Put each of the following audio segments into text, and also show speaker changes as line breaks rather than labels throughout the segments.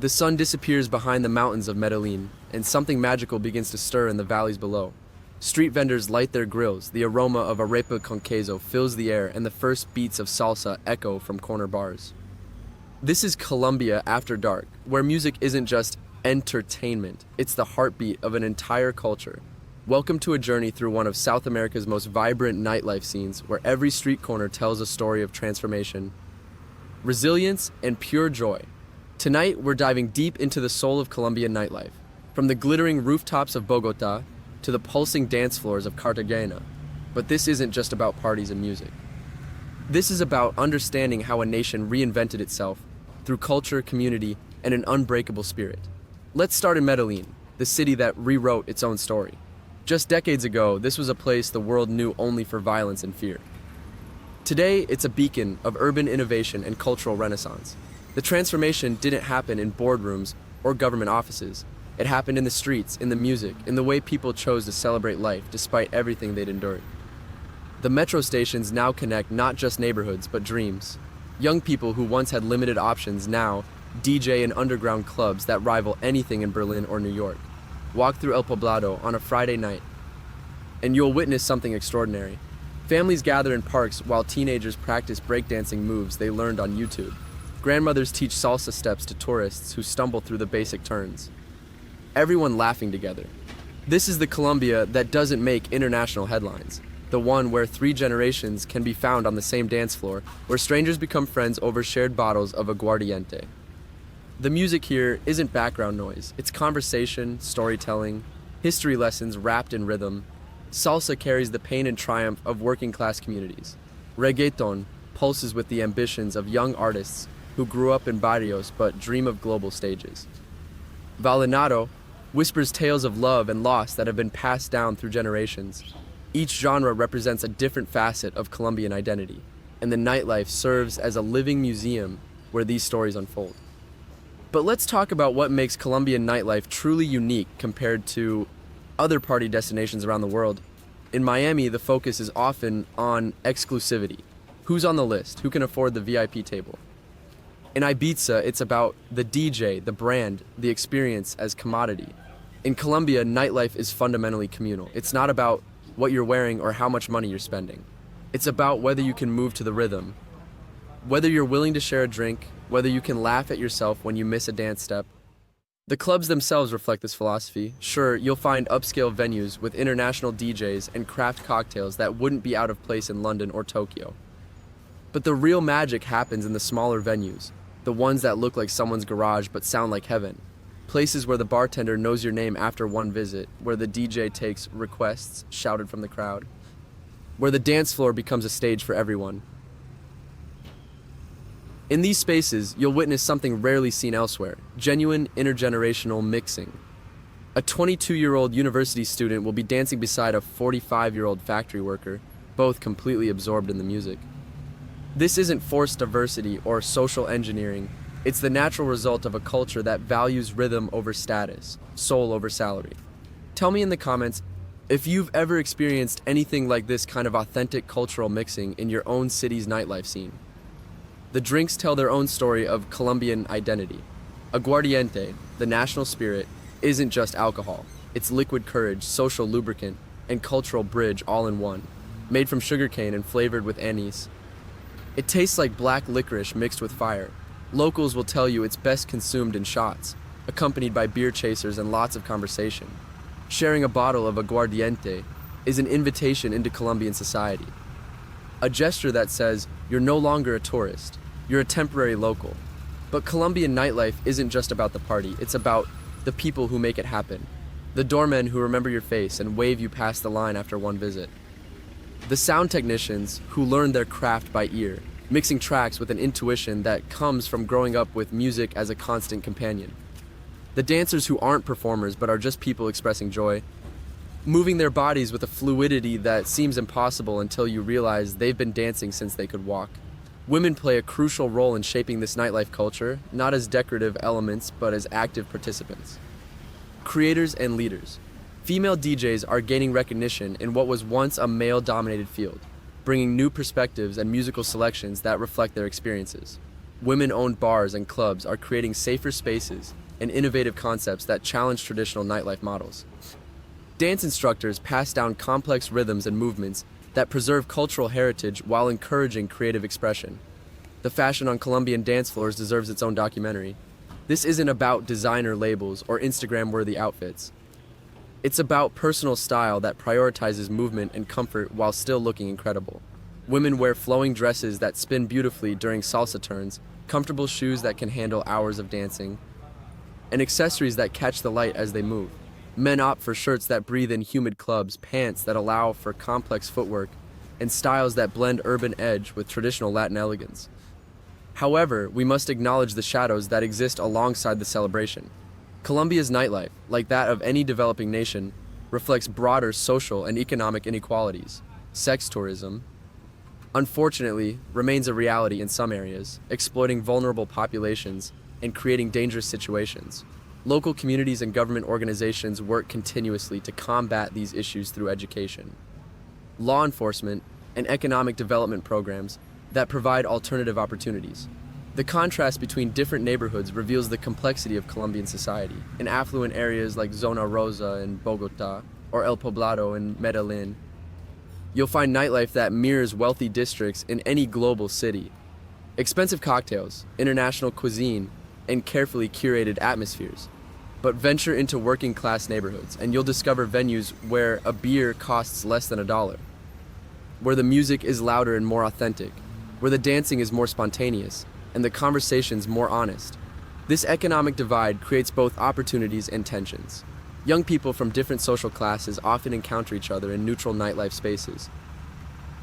The sun disappears behind the mountains of Medellin, and something magical begins to stir in the valleys below. Street vendors light their grills, the aroma of arepa con queso fills the air, and the first beats of salsa echo from corner bars. This is Colombia after dark, where music isn't just entertainment, it's the heartbeat of an entire culture. Welcome to a journey through one of South America's most vibrant nightlife scenes, where every street corner tells a story of transformation, resilience, and pure joy. Tonight, we're diving deep into the soul of Colombian nightlife, from the glittering rooftops of Bogota to the pulsing dance floors of Cartagena. But this isn't just about parties and music. This is about understanding how a nation reinvented itself through culture, community, and an unbreakable spirit. Let's start in Medellin, the city that rewrote its own story. Just decades ago, this was a place the world knew only for violence and fear. Today, it's a beacon of urban innovation and cultural renaissance. The transformation didn't happen in boardrooms or government offices. It happened in the streets, in the music, in the way people chose to celebrate life despite everything they'd endured. The metro stations now connect not just neighborhoods, but dreams. Young people who once had limited options now DJ in underground clubs that rival anything in Berlin or New York. Walk through El Poblado on a Friday night, and you'll witness something extraordinary. Families gather in parks while teenagers practice breakdancing moves they learned on YouTube. Grandmothers teach salsa steps to tourists who stumble through the basic turns. Everyone laughing together. This is the Colombia that doesn't make international headlines. The one where 3 generations can be found on the same dance floor, where strangers become friends over shared bottles of aguardiente. The music here isn't background noise. It's conversation, storytelling, history lessons wrapped in rhythm. Salsa carries the pain and triumph of working-class communities. Reggaeton pulses with the ambitions of young artists who grew up in barrios but dream of global stages. Vallenato whispers tales of love and loss that have been passed down through generations. Each genre represents a different facet of Colombian identity, and the nightlife serves as a living museum where these stories unfold. But let's talk about what makes Colombian nightlife truly unique compared to other party destinations around the world. In Miami, the focus is often on exclusivity. Who's on the list? Who can afford the VIP table? In Ibiza, it's about the DJ, the brand, the experience as commodity. In Colombia, nightlife is fundamentally communal. It's not about what you're wearing or how much money you're spending. It's about whether you can move to the rhythm, whether you're willing to share a drink, whether you can laugh at yourself when you miss a dance step. The clubs themselves reflect this philosophy. Sure, you'll find upscale venues with international DJs and craft cocktails that wouldn't be out of place in London or Tokyo. But the real magic happens in the smaller venues, the ones that look like someone's garage but sound like heaven. Places where the bartender knows your name after one visit, where the DJ takes requests shouted from the crowd, where the dance floor becomes a stage for everyone. In these spaces, you'll witness something rarely seen elsewhere: genuine intergenerational mixing. A 22-year-old university student will be dancing beside a 45-year-old factory worker, both completely absorbed in the music. This isn't forced diversity or social engineering. It's the natural result of a culture that values rhythm over status, soul over salary. Tell me in the comments if you've ever experienced anything like this kind of authentic cultural mixing in your own city's nightlife scene. The drinks tell their own story of Colombian identity. Aguardiente, the national spirit, isn't just alcohol. It's liquid courage, social lubricant, and cultural bridge all in one, made from sugarcane and flavored with anise. It tastes like black licorice mixed with fire. Locals will tell you it's best consumed in shots, accompanied by beer chasers and lots of conversation. Sharing a bottle of aguardiente is an invitation into Colombian society. A gesture that says, you're no longer a tourist, you're a temporary local. But Colombian nightlife isn't just about the party, it's about the people who make it happen. The doormen who remember your face and wave you past the line after one visit. The sound technicians who learn their craft by ear, mixing tracks with an intuition that comes from growing up with music as a constant companion. The dancers who aren't performers but are just people expressing joy, moving their bodies with a fluidity that seems impossible until you realize they've been dancing since they could walk. Women play a crucial role in shaping this nightlife culture, not as decorative elements but as active participants. Creators and leaders. Female DJs are gaining recognition in what was once a male-dominated field, bringing new perspectives and musical selections that reflect their experiences. Women-owned bars and clubs are creating safer spaces and innovative concepts that challenge traditional nightlife models. Dance instructors pass down complex rhythms and movements that preserve cultural heritage while encouraging creative expression. The fashion on Colombian dance floors deserves its own documentary. This isn't about designer labels or Instagram-worthy outfits. It's about personal style that prioritizes movement and comfort while still looking incredible. Women wear flowing dresses that spin beautifully during salsa turns, comfortable shoes that can handle hours of dancing, and accessories that catch the light as they move. Men opt for shirts that breathe in humid clubs, pants that allow for complex footwork, and styles that blend urban edge with traditional Latin elegance. However, we must acknowledge the shadows that exist alongside the celebration. Colombia's nightlife, like that of any developing nation, reflects broader social and economic inequalities. Sex tourism, unfortunately, remains a reality in some areas, exploiting vulnerable populations and creating dangerous situations. Local communities and government organizations work continuously to combat these issues through education, law enforcement, and economic development programs that provide alternative opportunities. The contrast between different neighborhoods reveals the complexity of Colombian society. In affluent areas like Zona Rosa in Bogotá or El Poblado in Medellin, you'll find nightlife that mirrors wealthy districts in any global city. Expensive cocktails, international cuisine, and carefully curated atmospheres. But venture into working class neighborhoods and you'll discover venues where a beer costs less than $1, where the music is louder and more authentic, where the dancing is more spontaneous, and the conversations more honest. This economic divide creates both opportunities and tensions. Young people from different social classes often encounter each other in neutral nightlife spaces,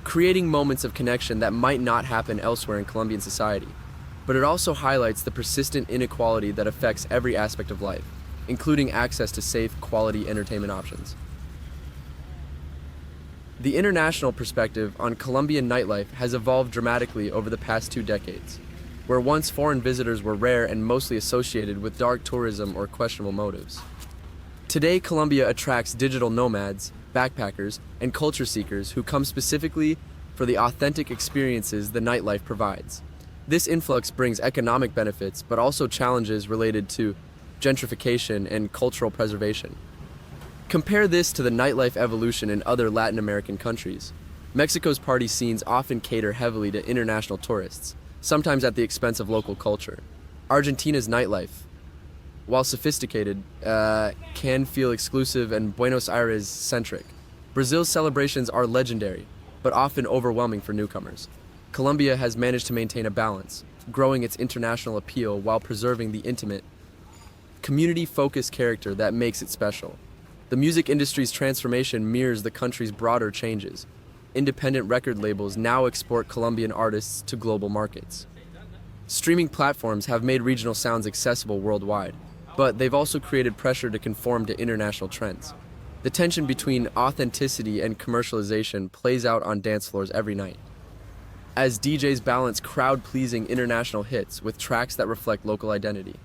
creating moments of connection that might not happen elsewhere in Colombian society. But it also highlights the persistent inequality that affects every aspect of life, including access to safe, quality entertainment options. The international perspective on Colombian nightlife has evolved dramatically over the past 2 decades. Where once foreign visitors were rare and mostly associated with dark tourism or questionable motives. Today, Colombia attracts digital nomads, backpackers, and culture seekers who come specifically for the authentic experiences the nightlife provides. This influx brings economic benefits, but also challenges related to gentrification and cultural preservation. Compare this to the nightlife evolution in other Latin American countries. Mexico's party scenes often cater heavily to international tourists, sometimes at the expense of local culture. Argentina's nightlife, while sophisticated, can feel exclusive and Buenos Aires-centric. Brazil's celebrations are legendary, but often overwhelming for newcomers. Colombia has managed to maintain a balance, growing its international appeal while preserving the intimate, community-focused character that makes it special. The music industry's transformation mirrors the country's broader changes. Independent record labels now export Colombian artists to global markets. Streaming platforms have made regional sounds accessible worldwide, but they've also created pressure to conform to international trends. The tension between authenticity and commercialization plays out on dance floors every night, as DJs balance crowd-pleasing international hits with tracks that reflect local identity.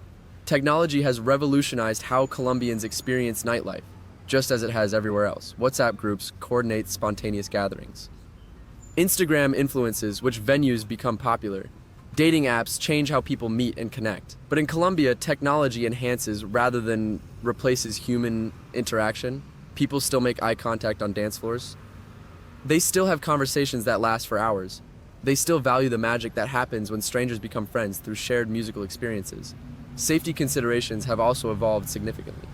Technology has revolutionized how Colombians experience nightlife, just as it has everywhere else. WhatsApp groups coordinate spontaneous gatherings. Instagram influences which venues become popular. Dating apps change how people meet and connect. But in Colombia, technology enhances rather than replaces human interaction. People still make eye contact on dance floors. They still have conversations that last for hours. They still value the magic that happens when strangers become friends through shared musical experiences. Safety considerations have also evolved significantly.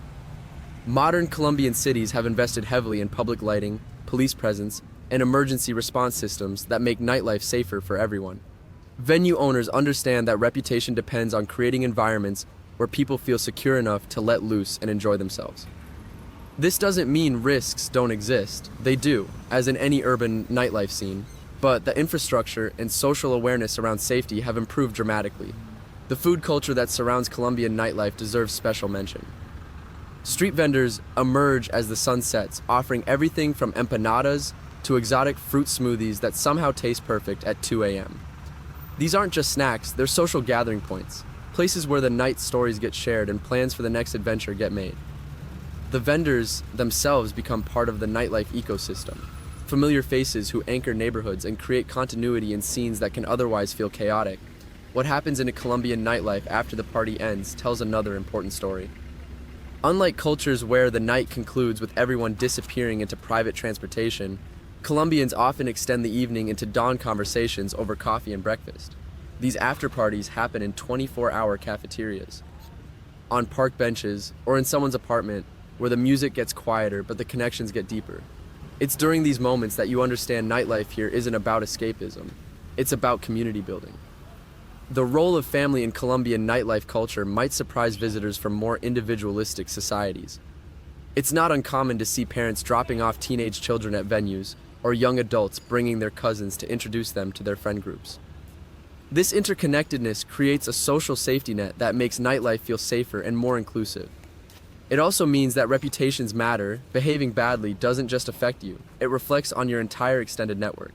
Modern Colombian cities have invested heavily in public lighting, police presence, and emergency response systems that make nightlife safer for everyone. Venue owners understand that reputation depends on creating environments where people feel secure enough to let loose and enjoy themselves. This doesn't mean risks don't exist. They do, as in any urban nightlife scene. But the infrastructure and social awareness around safety have improved dramatically. The food culture that surrounds Colombian nightlife deserves special mention. Street vendors emerge as the sun sets, offering everything from empanadas to exotic fruit smoothies that somehow taste perfect at 2 a.m. These aren't just snacks, they're social gathering points, places where the night's stories get shared and plans for the next adventure get made. The vendors themselves become part of the nightlife ecosystem, familiar faces who anchor neighborhoods and create continuity in scenes that can otherwise feel chaotic. What happens in a Colombian nightlife after the party ends tells another important story. Unlike cultures where the night concludes with everyone disappearing into private transportation, Colombians often extend the evening into dawn conversations over coffee and breakfast. These after-parties happen in 24-hour cafeterias, on park benches, or in someone's apartment where the music gets quieter but the connections get deeper. It's during these moments that you understand nightlife here isn't about escapism. It's about community building. The role of family in Colombian nightlife culture might surprise visitors from more individualistic societies. It's not uncommon to see parents dropping off teenage children at venues, or young adults bringing their cousins to introduce them to their friend groups. This interconnectedness creates a social safety net that makes nightlife feel safer and more inclusive. It also means that reputations matter. Behaving badly doesn't just affect you, it reflects on your entire extended network.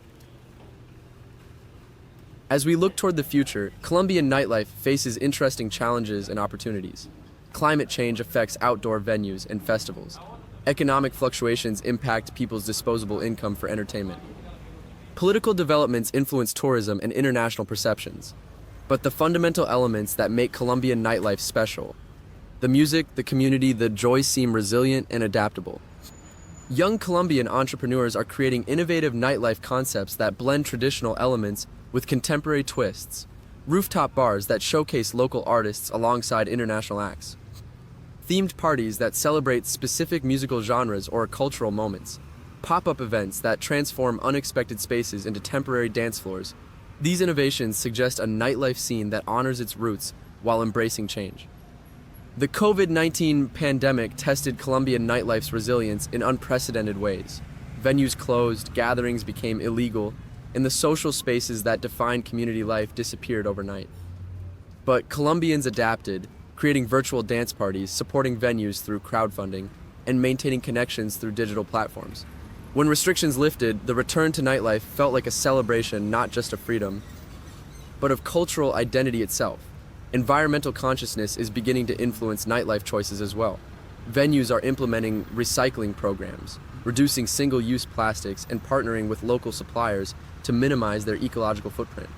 As we look toward the future, Colombian nightlife faces interesting challenges and opportunities. Climate change affects outdoor venues and festivals. Economic fluctuations impact people's disposable income for entertainment. Political developments influence tourism and international perceptions. But the fundamental elements that make Colombian nightlife special, the music, the community, the joy, seem resilient and adaptable. Young Colombian entrepreneurs are creating innovative nightlife concepts that blend traditional elements with contemporary twists, rooftop bars that showcase local artists alongside international acts, themed parties that celebrate specific musical genres or cultural moments, pop-up events that transform unexpected spaces into temporary dance floors. These innovations suggest a nightlife scene that honors its roots while embracing change. The COVID-19 pandemic tested Colombian nightlife's resilience in unprecedented ways. Venues closed, gatherings became illegal, and the social spaces that defined community life disappeared overnight. But Colombians adapted, creating virtual dance parties, supporting venues through crowdfunding, and maintaining connections through digital platforms. When restrictions lifted, the return to nightlife felt like a celebration not just of freedom, but of cultural identity itself. Environmental consciousness is beginning to influence nightlife choices as well. Venues are implementing recycling programs, reducing single-use plastics, and partnering with local suppliers to minimize their ecological footprint.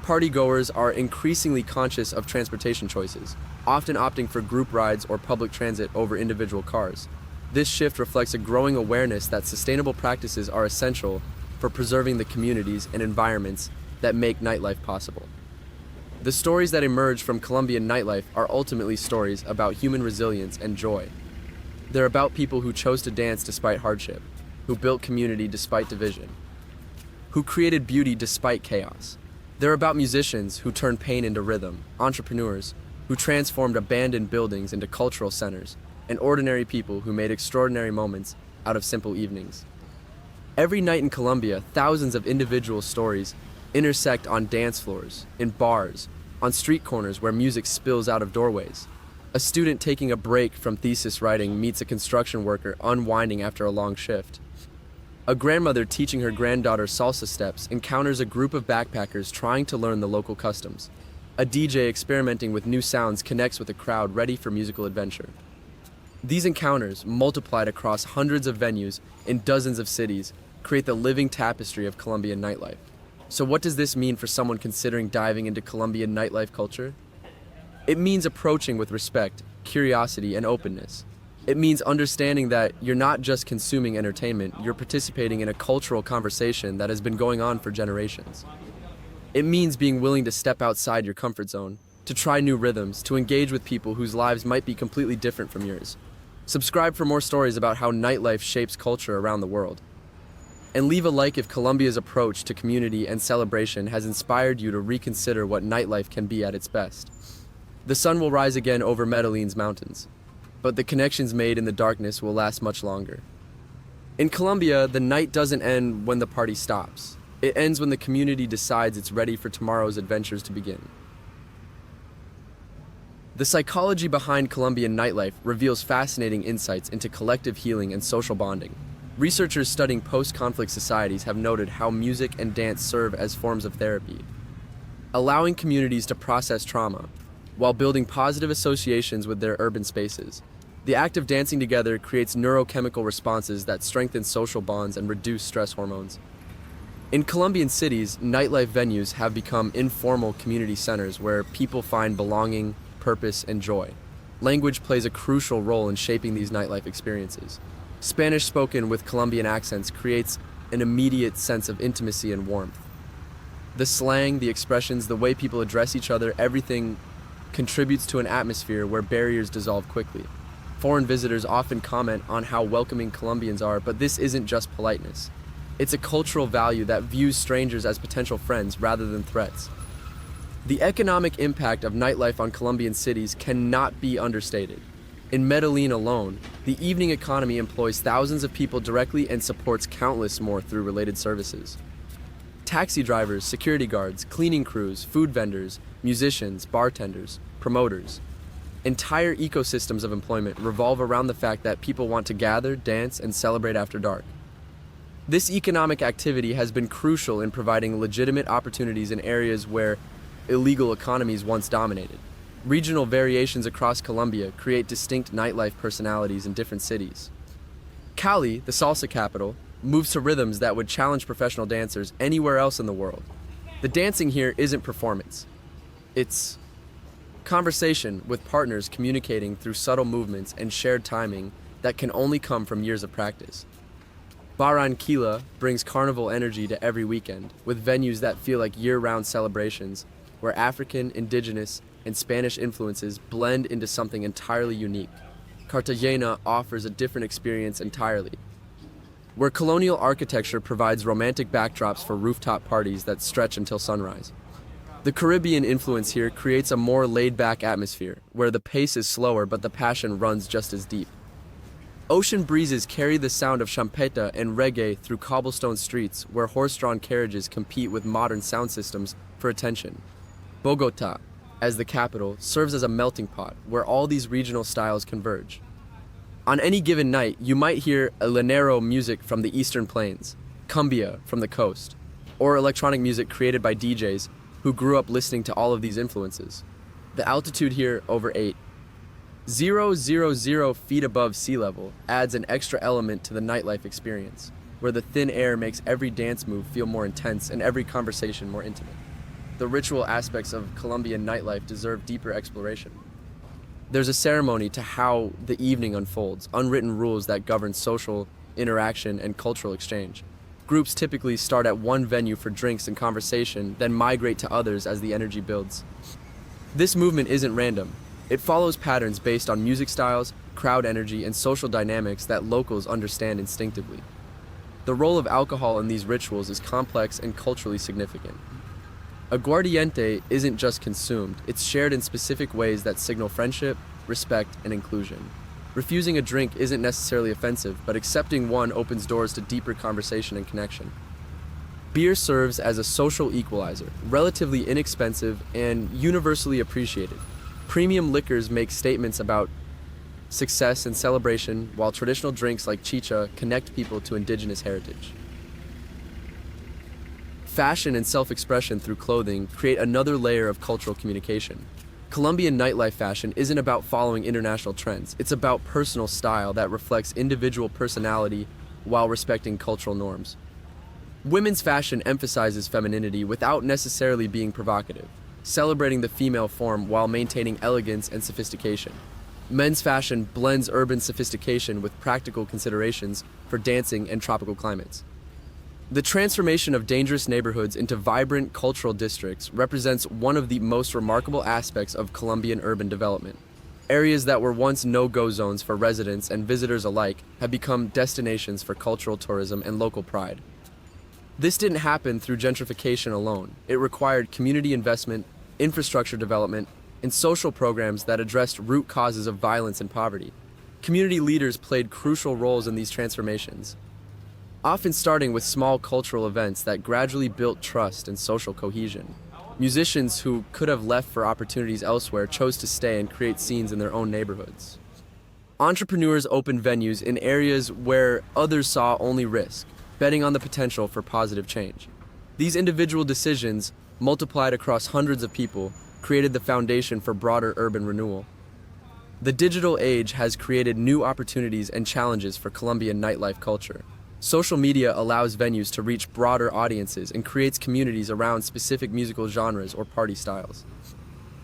Partygoers are increasingly conscious of transportation choices, often opting for group rides or public transit over individual cars. This shift reflects a growing awareness that sustainable practices are essential for preserving the communities and environments that make nightlife possible. The stories that emerge from Colombian nightlife are ultimately stories about human resilience and joy. They're about people who chose to dance despite hardship, who built community despite division, who created beauty despite chaos. They're about musicians who turned pain into rhythm, entrepreneurs who transformed abandoned buildings into cultural centers, and ordinary people who made extraordinary moments out of simple evenings. Every night in Colombia, thousands of individual stories intersect on dance floors, in bars, on street corners where music spills out of doorways. A student taking a break from thesis writing meets a construction worker unwinding after a long shift. A grandmother teaching her granddaughter salsa steps encounters a group of backpackers trying to learn the local customs. A DJ experimenting with new sounds connects with a crowd ready for musical adventure. These encounters, multiplied across hundreds of venues in dozens of cities, create the living tapestry of Colombian nightlife. So what does this mean for someone considering diving into Colombian nightlife culture? It means approaching with respect, curiosity, and openness. It means understanding that you're not just consuming entertainment, you're participating in a cultural conversation that has been going on for generations. It means being willing to step outside your comfort zone, to try new rhythms, to engage with people whose lives might be completely different from yours. Subscribe for more stories about how nightlife shapes culture around the world. And leave a like if Colombia's approach to community and celebration has inspired you to reconsider what nightlife can be at its best. The sun will rise again over Medellin's mountains, but the connections made in the darkness will last much longer. In Colombia, the night doesn't end when the party stops. It ends when the community decides it's ready for tomorrow's adventures to begin. The psychology behind Colombian nightlife reveals fascinating insights into collective healing and social bonding. Researchers studying post-conflict societies have noted how music and dance serve as forms of therapy, allowing communities to process trauma while building positive associations with their urban spaces. The act of dancing together creates neurochemical responses that strengthen social bonds and reduce stress hormones. In Colombian cities, nightlife venues have become informal community centers where people find belonging, purpose, and joy. Language plays a crucial role in shaping these nightlife experiences. Spanish spoken with Colombian accents creates an immediate sense of intimacy and warmth. The slang, the expressions, the way people address each other, everything contributes to an atmosphere where barriers dissolve quickly. Foreign visitors often comment on how welcoming Colombians are, but this isn't just politeness. It's a cultural value that views strangers as potential friends rather than threats. The economic impact of nightlife on Colombian cities cannot be understated. In Medellin alone, the evening economy employs thousands of people directly and supports countless more through related services. Taxi drivers, security guards, cleaning crews, food vendors, musicians, bartenders, promoters. Entire ecosystems of employment revolve around the fact that people want to gather, dance, and celebrate after dark. This economic activity has been crucial in providing legitimate opportunities in areas where illegal economies once dominated. Regional variations across Colombia create distinct nightlife personalities in different cities. Cali, the salsa capital, moves to rhythms that would challenge professional dancers anywhere else in the world. The dancing here isn't performance. It's conversation with partners communicating through subtle movements and shared timing that can only come from years of practice. Barranquilla brings carnival energy to every weekend, with venues that feel like year-round celebrations where African, indigenous, and Spanish influences blend into something entirely unique. Cartagena offers a different experience entirely, where colonial architecture provides romantic backdrops for rooftop parties that stretch until sunrise. The Caribbean influence here creates a more laid-back atmosphere, where the pace is slower but the passion runs just as deep. Ocean breezes carry the sound of champeta and reggae through cobblestone streets where horse-drawn carriages compete with modern sound systems for attention. Bogota, as the capital, serves as a melting pot where all these regional styles converge. On any given night, you might hear llanero music from the eastern plains, cumbia from the coast, or electronic music created by DJs who grew up listening to all of these influences. The altitude here, over 8,000 feet above sea level, adds an extra element to the nightlife experience, where the thin air makes every dance move feel more intense and every conversation more intimate. The ritual aspects of Colombian nightlife deserve deeper exploration. There's a ceremony to how the evening unfolds, unwritten rules that govern social interaction and cultural exchange. Groups typically start at one venue for drinks and conversation, then migrate to others as the energy builds. This movement isn't random. It follows patterns based on music styles, crowd energy, and social dynamics that locals understand instinctively. The role of alcohol in these rituals is complex and culturally significant. Aguardiente isn't just consumed, it's shared in specific ways that signal friendship, respect, and inclusion. Refusing a drink isn't necessarily offensive, but accepting one opens doors to deeper conversation and connection. Beer serves as a social equalizer, relatively inexpensive and universally appreciated. Premium liquors make statements about success and celebration, while traditional drinks like chicha connect people to indigenous heritage. Fashion and self-expression through clothing create another layer of cultural communication. Colombian nightlife fashion isn't about following international trends. It's about personal style that reflects individual personality while respecting cultural norms. Women's fashion emphasizes femininity without necessarily being provocative, celebrating the female form while maintaining elegance and sophistication. Men's fashion blends urban sophistication with practical considerations for dancing and tropical climates. The transformation of dangerous neighborhoods into vibrant cultural districts represents one of the most remarkable aspects of Colombian urban development. Areas that were once no-go zones for residents and visitors alike have become destinations for cultural tourism and local pride. This didn't happen through gentrification alone. It required community investment, infrastructure development, and social programs that addressed root causes of violence and poverty. Community leaders played crucial roles in these transformations, often starting with small cultural events that gradually built trust and social cohesion. Musicians who could have left for opportunities elsewhere chose to stay and create scenes in their own neighborhoods. Entrepreneurs opened venues in areas where others saw only risk, betting on the potential for positive change. These individual decisions, multiplied across hundreds of people, created the foundation for broader urban renewal. The digital age has created new opportunities and challenges for Colombian nightlife culture. Social media allows venues to reach broader audiences and creates communities around specific musical genres or party styles.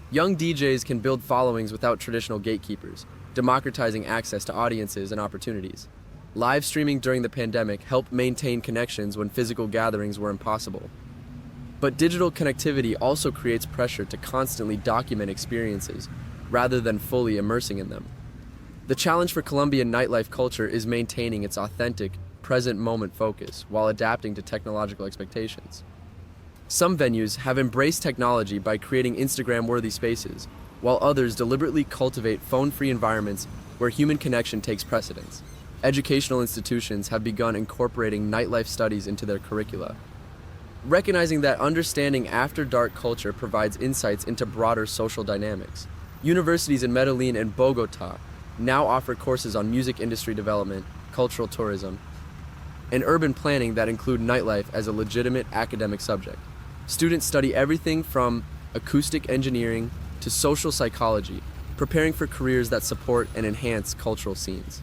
Young DJs can build followings without traditional gatekeepers, democratizing access to audiences and opportunities. Live streaming during the pandemic helped maintain connections when physical gatherings were impossible. But digital connectivity also creates pressure to constantly document experiences, rather than fully immersing in them. The challenge for Colombian nightlife culture is maintaining its authentic, present moment focus while adapting to technological expectations. Some venues have embraced technology by creating Instagram-worthy spaces, while others deliberately cultivate phone-free environments where human connection takes precedence. Educational institutions have begun incorporating nightlife studies into their curricula, recognizing that understanding after-dark culture provides insights into broader social dynamics. Universities in Medellin and Bogota now offer courses on music industry development, cultural tourism, and urban planning that include nightlife as a legitimate academic subject. Students study everything from acoustic engineering to social psychology, preparing for careers that support and enhance cultural scenes.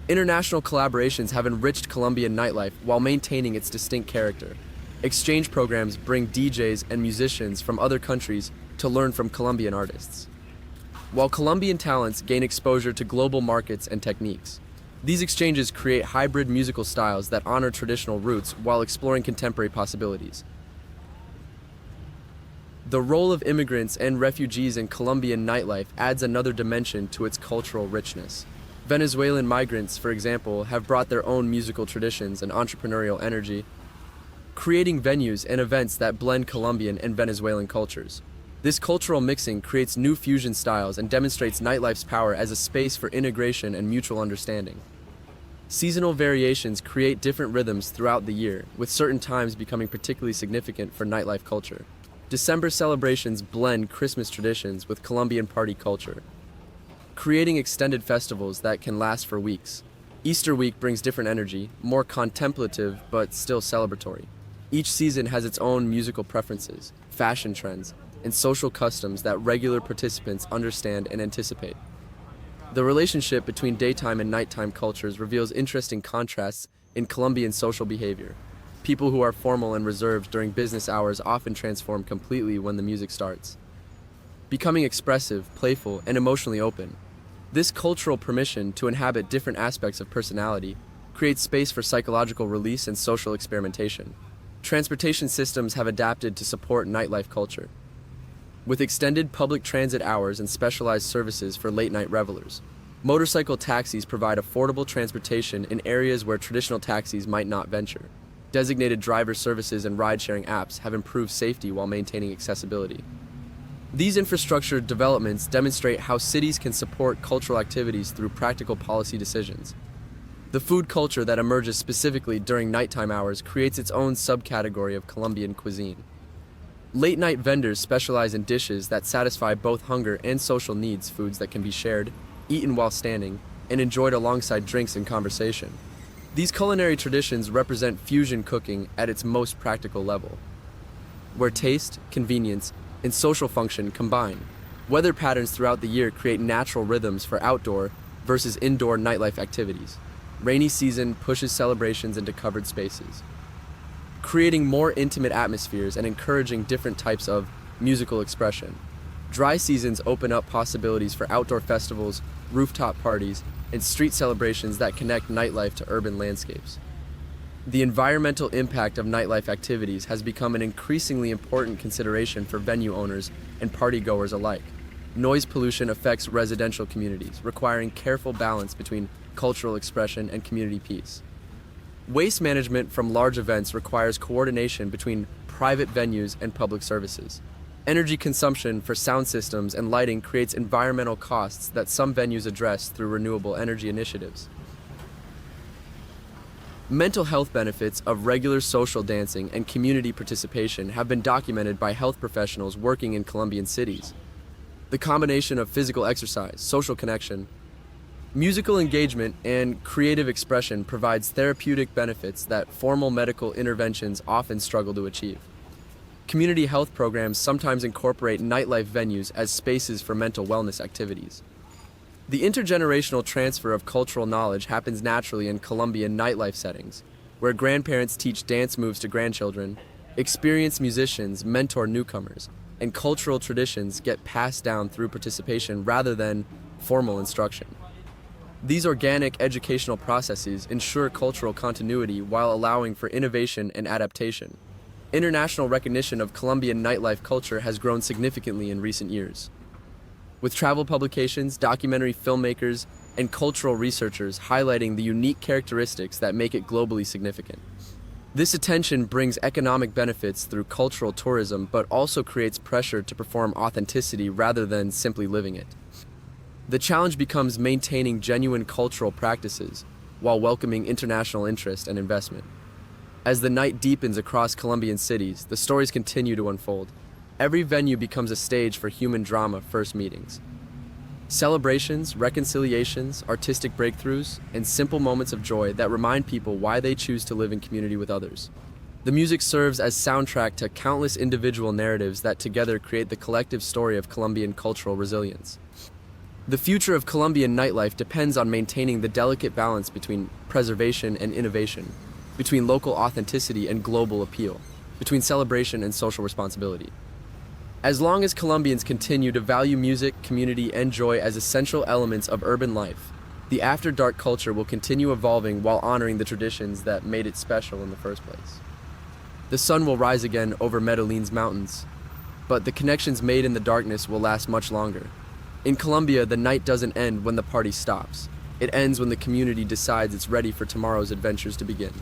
International collaborations have enriched Colombian nightlife while maintaining its distinct character. Exchange programs bring DJs and musicians from other countries to learn from Colombian artists, while Colombian talents gain exposure to global markets and techniques. These exchanges create hybrid musical styles that honor traditional roots while exploring contemporary possibilities. The role of immigrants and refugees in Colombian nightlife adds another dimension to its cultural richness. Venezuelan migrants, for example, have brought their own musical traditions and entrepreneurial energy, creating venues and events that blend Colombian and Venezuelan cultures. This cultural mixing creates new fusion styles and demonstrates nightlife's power as a space for integration and mutual understanding. Seasonal variations create different rhythms throughout the year, with certain times becoming particularly significant for nightlife culture. December celebrations blend Christmas traditions with Colombian party culture, creating extended festivals that can last for weeks. Easter week brings different energy, more contemplative but still celebratory. Each season has its own musical preferences, fashion trends, and social customs that regular participants understand and anticipate. The relationship between daytime and nighttime cultures reveals interesting contrasts in Colombian social behavior. People who are formal and reserved during business hours often transform completely when the music starts, becoming expressive, playful, and emotionally open. This cultural permission to inhabit different aspects of personality creates space for psychological release and social experimentation. Transportation systems have adapted to support nightlife culture, with extended public transit hours and specialized services for late-night revelers. Motorcycle taxis provide affordable transportation in areas where traditional taxis might not venture. Designated driver services and ride-sharing apps have improved safety while maintaining accessibility. These infrastructure developments demonstrate how cities can support cultural activities through practical policy decisions. The food culture that emerges specifically during nighttime hours creates its own subcategory of Colombian cuisine. Late-night vendors specialize in dishes that satisfy both hunger and social needs, foods that can be shared, eaten while standing, and enjoyed alongside drinks and conversation. These culinary traditions represent fusion cooking at its most practical level, where taste, convenience, and social function combine. Weather patterns throughout the year create natural rhythms for outdoor versus indoor nightlife activities. Rainy season pushes celebrations into covered spaces, creating more intimate atmospheres and encouraging different types of musical expression. Dry seasons open up possibilities for outdoor festivals, rooftop parties, and street celebrations that connect nightlife to urban landscapes. The environmental impact of nightlife activities has become an increasingly important consideration for venue owners and partygoers alike. Noise pollution affects residential communities, requiring careful balance between cultural expression and community peace. Waste management from large events requires coordination between private venues and public services. Energy consumption for sound systems and lighting creates environmental costs that some venues address through renewable energy initiatives. Mental health benefits of regular social dancing and community participation have been documented by health professionals working in Colombian cities. The combination of physical exercise, social connection, musical engagement, and creative expression provides therapeutic benefits that formal medical interventions often struggle to achieve. Community health programs sometimes incorporate nightlife venues as spaces for mental wellness activities. The intergenerational transfer of cultural knowledge happens naturally in Colombian nightlife settings, where grandparents teach dance moves to grandchildren, experienced musicians mentor newcomers, and cultural traditions get passed down through participation rather than formal instruction. These organic educational processes ensure cultural continuity while allowing for innovation and adaptation. International recognition of Colombian nightlife culture has grown significantly in recent years, with travel publications, documentary filmmakers, and cultural researchers highlighting the unique characteristics that make it globally significant. This attention brings economic benefits through cultural tourism, but also creates pressure to perform authenticity rather than simply living it. The challenge becomes maintaining genuine cultural practices while welcoming international interest and investment. As the night deepens across Colombian cities, the stories continue to unfold. Every venue becomes a stage for human drama first meetings. Celebrations, reconciliations, artistic breakthroughs, and simple moments of joy that remind people why they choose to live in community with others. The music serves as soundtrack to countless individual narratives that together create the collective story of Colombian cultural resilience. The future of Colombian nightlife depends on maintaining the delicate balance between preservation and innovation, between local authenticity and global appeal, between celebration and social responsibility. As long as Colombians continue to value music, community, and joy as essential elements of urban life, the after-dark culture will continue evolving while honoring the traditions that made it special in the first place. The sun will rise again over Medellin's mountains, but the connections made in the darkness will last much longer. In Colombia, the night doesn't end when the party stops. It ends when the community decides it's ready for tomorrow's adventures to begin.